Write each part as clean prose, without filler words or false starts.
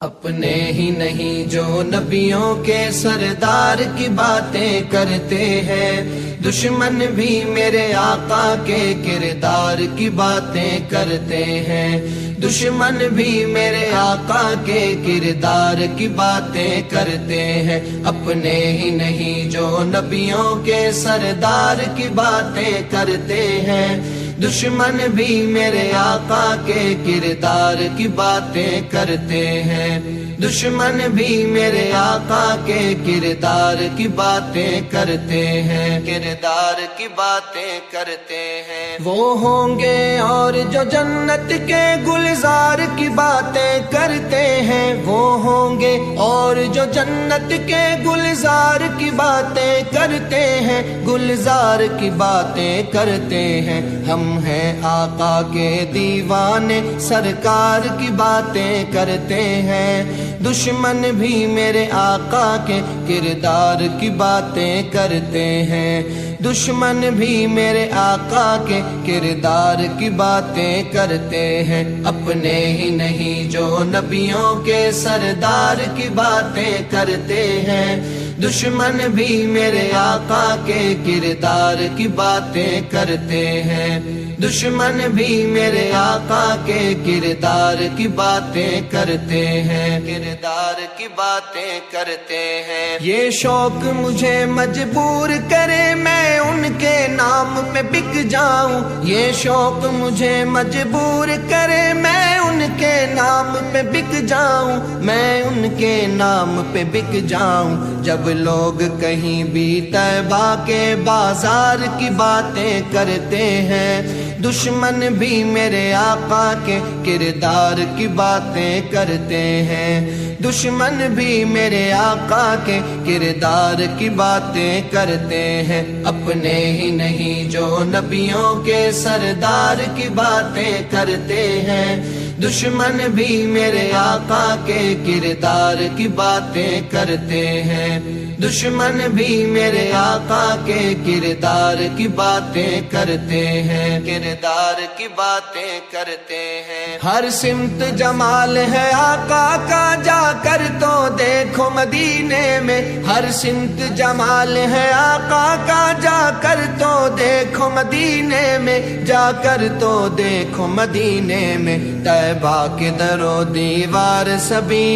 اپنے ہی نہیں جو نبیوں کے سردار کی باتیں کرتے ہیں، دشمن بھی میرے آقا کے کردار کی باتیں کرتے ہیں، دشمن بھی میرے آقا کے کردار کی باتیں کرتے ہیں۔ اپنے ہی نہیں جو نبیوں کے سردار کی باتیں کرتے ہیں، دشمن بھی میرے آقا کے کردار کی باتیں کرتے ہیں، دشمن بھی میرے آقا کے کردار کی باتیں کرتے ہیں، کردار کی باتیں کرتے ہیں۔ وہ ہوں گے اور جو جنت کے گلزار کی باتیں کرتے ہیں، وہ ہوں گے اور جو جنت کے گلزار کی باتیں کرتے ہیں، گلزار کی باتیں کرتے ہیں۔ ہم ہیں آقا کے دیوانے، سرکار کی باتیں کرتے ہیں، دشمن بھی میرے آقا کے کردار کی باتیں کرتے ہیں، دشمن بھی میرے آقا کے کردار کی باتیں کرتے ہیں۔ اپنے ہی نہیں جو نبیوں کے سردار کی باتیں کرتے ہیں، دشمن بھی میرے آقا کے کردار کی باتیں کرتے ہیں، دشمن بھی میرے آقا کے کردار کی باتیں کرتے ہیں، کردار کی باتیں کرتے ہیں۔ یہ شوق مجھے مجبور کرے میں ان کے نام پہ بک جاؤں، یہ شوق مجھے مجبور کرے میں ان کے نام پہ بک جاؤں، میں ان کے نام پہ بک جاؤں۔ جب لوگ کہیں بھی طیبہ کے بازار کی باتیں کرتے ہیں، دشمن بھی میرے آقا کے کردار کی باتیں کرتے ہیں، دشمن بھی میرے آقا کے کردار کی باتیں کرتے ہیں۔ اپنے ہی نہیں جو نبیوں کے سردار کی باتیں کرتے ہیں، دشمن بھی میرے آقا کے کردار کی باتیں کرتے ہیں، دشمن بھی میرے آقا کے کردار کی باتیں کرتے ہیں، کردار کی باتیں کرتے ہیں۔ ہر سمت جمال ہے آقا کا، جا کر تو دیکھو مدینے میں، ہر سمت جمال ہے آقا کا، جا کر تو دیکھو مدینے میں، جا کر تو دیکھو مدینے میں۔ طیبہ کے در و دیوار سبھی،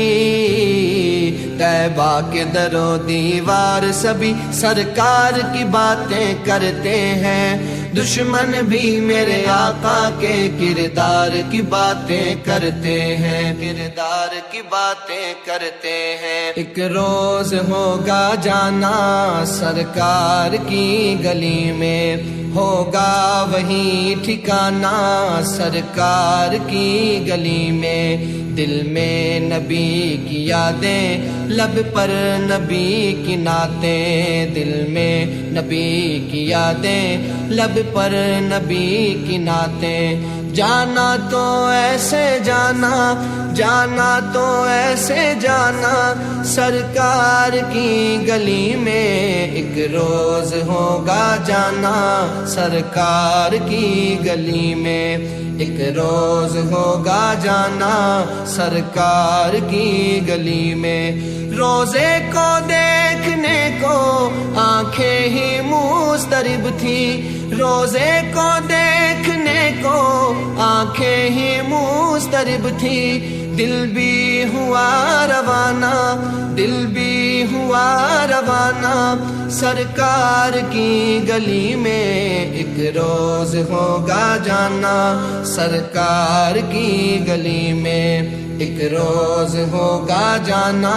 طیبہ کے در و دیوار سبھی سرکار کی باتیں کرتے ہیں، دشمن بھی میرے آقا کے کردار کی باتیں کرتے ہیں، کردار کی باتیں کرتے ہیں۔ ایک روز ہوگا جانا سرکار کی گلی میں، ہوگا وہی ٹھکانہ سرکار کی گلی میں، دل میں نبی کی یادیں، لب پر نبی کی نعتیں، دل میں نبی کی یادیں، لب پر نبی کی نعتیں۔ جانا تو ایسے جانا، جانا تو ایسے جانا سرکار کی گلی میں، ایک روز ہوگا جانا سرکار کی گلی میں، ایک روز ہوگا جانا سرکار کی گلی میں۔ روزے کو دیکھنے کو آنکھیں ہی مضطرب تھی، روزے کو دیکھنے کو آنکھیں ہی مضطرب تھی، دل بھی ہوا روانہ، دل بھی ہوا روانہ سرکار کی گلی میں، ایک روز ہوگا جانا سرکار کی گلی میں، ایک روز ہوگا جانا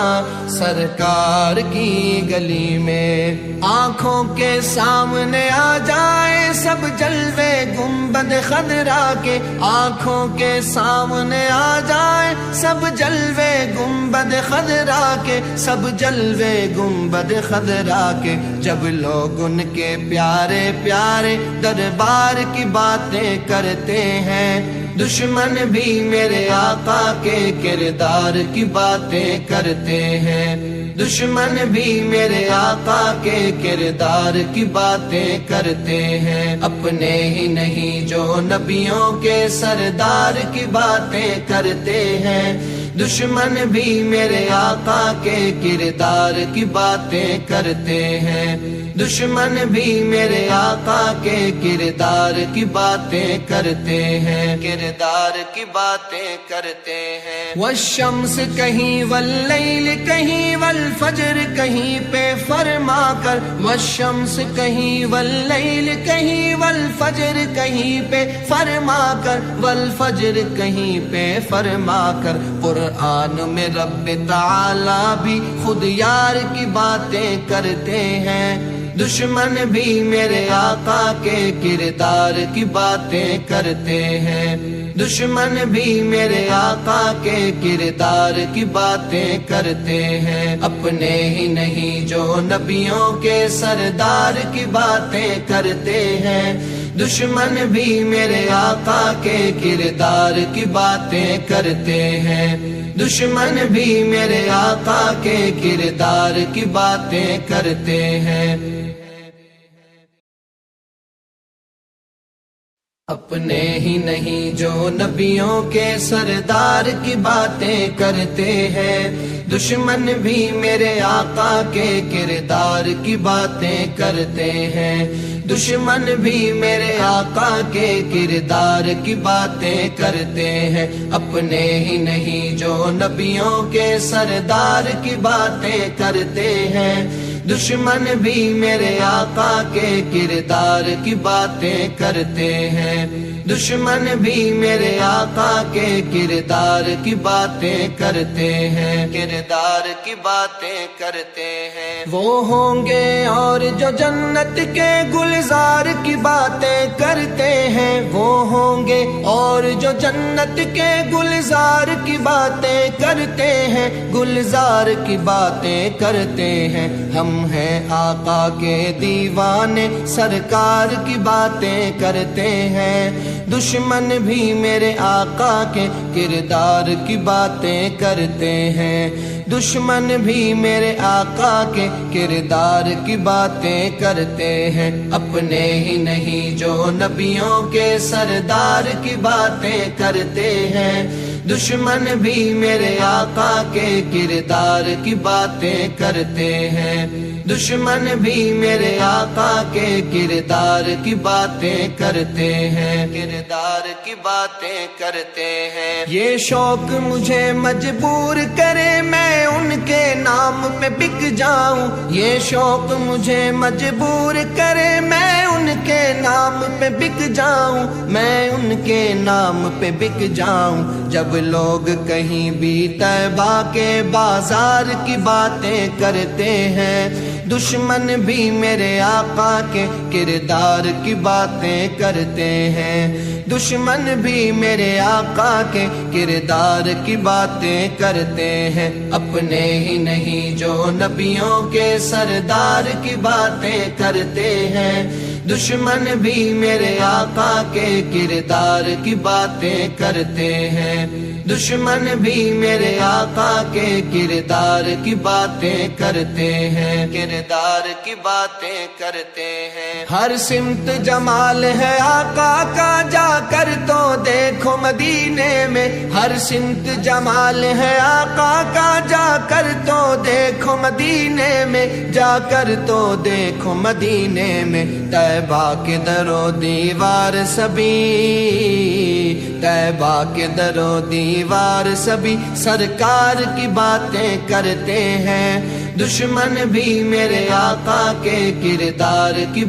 سرکار کی گلی میں۔ آنکھوں کے سامنے آ جائے سب جلوے گنبد خضرا کے، آنکھوں کے سامنے آ جائے سب جلوے گنبد خضرا کے، سب جلوے گنبد خضرا کے، جب لوگ ان کے پیارے پیارے دربار کی باتیں کرتے ہیں، دشمن بھی میرے آقا کے کردار کی باتیں کرتے ہیں، دشمن بھی میرے آقا کے کردار کی باتیں کرتے ہیں۔ اپنے ہی نہیں جو نبیوں کے سردار کی باتیں کرتے ہیں، دشمن بھی میرے آقا کے کردار کی باتیں کرتے ہیں، دشمن بھی میرے آقا کے کردار کی باتیں کرتے ہیں، کردار کی باتیں کرتے ہیں۔ والشمس کہیں واللیل کہیں والفجر کہیں پہ فرما کر، والشمس کہیں واللیل کہیں والفجر کہیں پہ فرما کر، والفجر کہیں پہ فرما کر، قرآن میں رب تعالی بھی خود یار کی باتیں کرتے ہیں۔ دشمن بھی میرے آقا کے کردار کی باتیں کرتے ہیں، دشمن بھی میرے آقا کے کردار کی باتیں کرتے ہیں، اپنے ہی نہیں جو نبیوں کے سردار کی باتیں کرتے ہیں۔ دشمن بھی میرے آقا کے کردار کی باتیں کرتے ہیں، دشمن بھی میرے آقا کے کردار کی باتیں کرتے ہیں۔ اپنے ہی نہیں جو نبیوں کے سردار کی باتیں کرتے ہیں، دشمن بھی میرے آقا کے کردار کی باتیں کرتے ہیں، دشمن بھی میرے آقا کے کردار کی باتیں کرتے ہیں، اپنے ہی نہیں جو نبیوں کے سردار کی باتیں کرتے ہیں۔ دشمن بھی میرے آقا کے کردار کی باتیں کرتے ہیں، دشمن بھی میرے آقا کے کردار کی باتیں کرتے ہیں، کردار کی باتیں کرتے ہیں۔ وہ ہوں گے اور جو جنت کے گلزار کی باتیں کرتے ہیں، وہ ہوں گے اور جو جنت کے گلزار کی باتیں کرتے ہیں، گلزار کی باتیں کرتے ہیں۔ ہم ہیں آقا کے دیوانے، سرکار کی باتیں کرتے ہیں، دشمن بھی میرے آقا کے کردار کی باتیں کرتے ہیں، دشمن بھی میرے آقا کے کردار کی باتیں کرتے ہیں، اپنے ہی نہیں جو نبیوں کے سردار کی باتیں کرتے ہیں۔ دشمن بھی میرے آقا کے کردار کی باتیں کرتے ہیں، دشمن بھی میرے آقا کے کردار کی باتیں کرتے ہیں، کردار کی باتیں کرتے ہیں۔ یہ شوق مجھے مجبور کرے میں ان کے نام پہ بک جاؤں، یہ شوق مجھے مجبور کرے میں ان کے نام پہ بک جاؤں، میں ان کے نام پہ بک جاؤں۔ جب لوگ کہیں بھی طیبہ کے بازار کی باتیں کرتے ہیں، دشمن بھی میرے آقا کے کردار کی باتیں کرتے ہیں، دشمن بھی میرے آقا کے کردار کی باتیں کرتے ہیں، اپنے ہی نہیں جو نبیوں کے سردار کی باتیں کرتے ہیں۔ دشمن بھی میرے آقا کے کردار کی باتیں کرتے ہیں، دشمن بھی میرے آقا کے کردار کی باتیں کرتے ہیں، کردار کی باتیں کرتے ہیں۔ ہر سمت جمال ہے آقا کا، جا کر تو دیکھو مدینے میں، ہر سمت جمال ہے آقا کا، جا کر تو دیکھو مدینے میں، جا کر تو دیکھو مدینے میں۔ طیبہ کے در و دیوار سبھی، طیبہ کے در و دیوار سبھی سرکار کی باتیں کرتے ہیں، دشمن بھی میرے آقا کے کردار کی